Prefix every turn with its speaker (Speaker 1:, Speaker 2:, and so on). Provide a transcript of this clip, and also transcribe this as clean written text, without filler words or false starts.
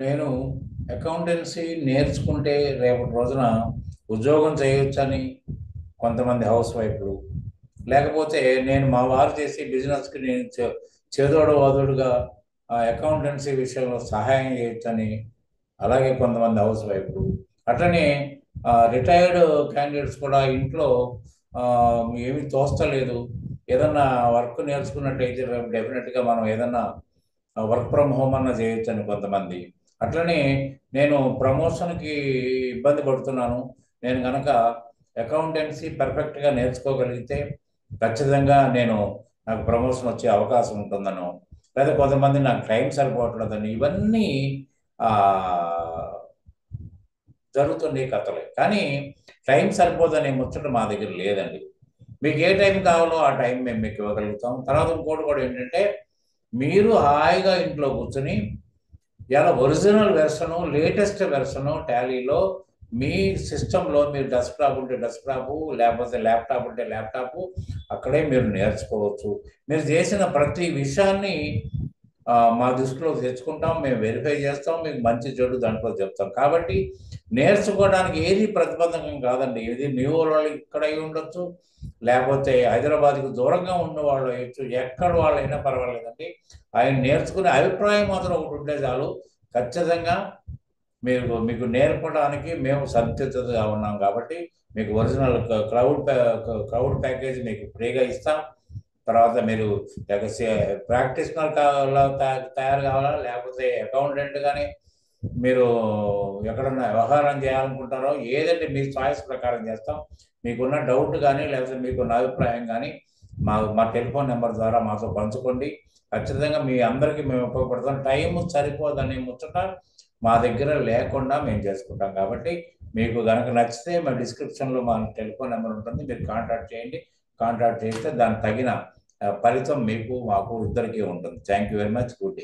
Speaker 1: నేను అకౌంటెన్సీ నేర్చుకుంటే రేపటి రోజున ఉద్యోగం చేయొచ్చని కొంతమంది హౌస్ వైఫ్లు, లేకపోతే నేను మా వారు చేసే బిజినెస్కి నేను చేదోడు వాదోడుగా అకౌంటెన్సీ విషయంలో సహాయం చేయొచ్చని అలాగే కొంతమంది హౌస్ వైఫ్లు, అట్లనే రిటైర్డ్ క్యాండిడేట్స్ కూడా ఇంట్లో ఆ, ఏమీ తోస్తలేదు, ఏదన్నా వర్క్ నేర్చుకున్నట్టయితే డెఫినెట్గా మనం ఏదన్నా వర్క్ ఫ్రమ్ హోమ్ అన్న చేయొచ్చని కొంతమంది. అట్లనే నేను ప్రమోషన్కి ఇబ్బంది పడుతున్నాను, నేను కనుక అకౌంటెన్సీ పర్ఫెక్ట్గా నేర్చుకోగలిగితే ఖచ్చితంగా నాకు ప్రమోషన్ వచ్చే అవకాశం ఉంటుందనో, లేదా కొంతమంది నాకు టైం సరిపోవట్లేదని, ఇవన్నీ ఆ, జరుగుతుండే కథలే. కానీ టైం సరిపోదనే ముచ్చట మా దగ్గర లేదండి. మీకు ఏ టైం కావాలో ఆ టైం మేము మీకు ఇవ్వగలుగుతాం. తర్వాత ఇంకోటి కూడా ఏంటంటే, మీరు హాయిగా ఇంట్లో కూర్చొని ఇలా ఒరిజినల్ వెర్షను, లేటెస్ట్ వెర్షను టాలీలో మీ సిస్టంలో, మీరు డెస్క్టాప్ ఉంటే డెస్క్టాప్, లేకపోతే ల్యాప్టాప్ ఉంటే ల్యాప్టాప్, అక్కడే మీరు నేర్చుకోవచ్చు. మీరు చేసిన ప్రతి విషయాన్ని మా దృష్టిలో తెచ్చుకుంటాం, మేము వెరిఫై చేస్తాం, మీకు మంచి చెడు దాంట్లో చెప్తాం. కాబట్టి నేర్చుకోవడానికి ఏది ప్రతిబంధకం కాదండి. ఇది మీ ఊరు వాళ్ళు ఇక్కడ అయి ఉండొచ్చు, లేకపోతే హైదరాబాద్కి దూరంగా ఉన్న వాళ్ళు అయ్యొచ్చు, ఎక్కడ వాళ్ళైనా పర్వాలేదండి. ఆయన నేర్చుకునే అభిప్రాయం మాత్రం ఒకటి ఉంటే చాలు. ఖచ్చితంగా మీకు నేర్పడానికి మేము సంసిద్ధతగా ఉన్నాం. కాబట్టి మీకు ఒరిజినల్ క్రౌడ్ ప్యాకేజ్ మీకు ఫ్రీగా ఇస్తాం. తర్వాత మీరు ప్రాక్టీషనర్ తయారు కావాలా, లేకపోతే అకౌంటెంట్ కానీ మీరు ఎక్కడన్నా వ్యవహారం చేయాలనుకుంటారో, ఏదంటే మీ చాయిస్ ప్రకారం చేస్తాం. మీకున్న డౌట్ కానీ, లేకపోతే మీకున్న అభిప్రాయం కానీ మా టెలిఫోన్ నెంబర్ ద్వారా మాతో పంచుకోండి. ఖచ్చితంగా మీ అందరికీ మేము ఉపయోగపడతాం. టైం సరిపోదనే ముచ్చట మా దగ్గర లేకుండా మేము చేసుకుంటాం. కాబట్టి మీకు కనుక నచ్చితే మా డిస్క్రిప్షన్లో మా టెలిఫోన్ నెంబర్ ఉంటుంది, మీరు కాంటాక్ట్ చేయండి. కాంటాక్ట్ చేస్తే దానికి తగిన ఫలితం మీకు మాకు ఇద్దరికీ ఉంటుంది. Thank you very much. Good day.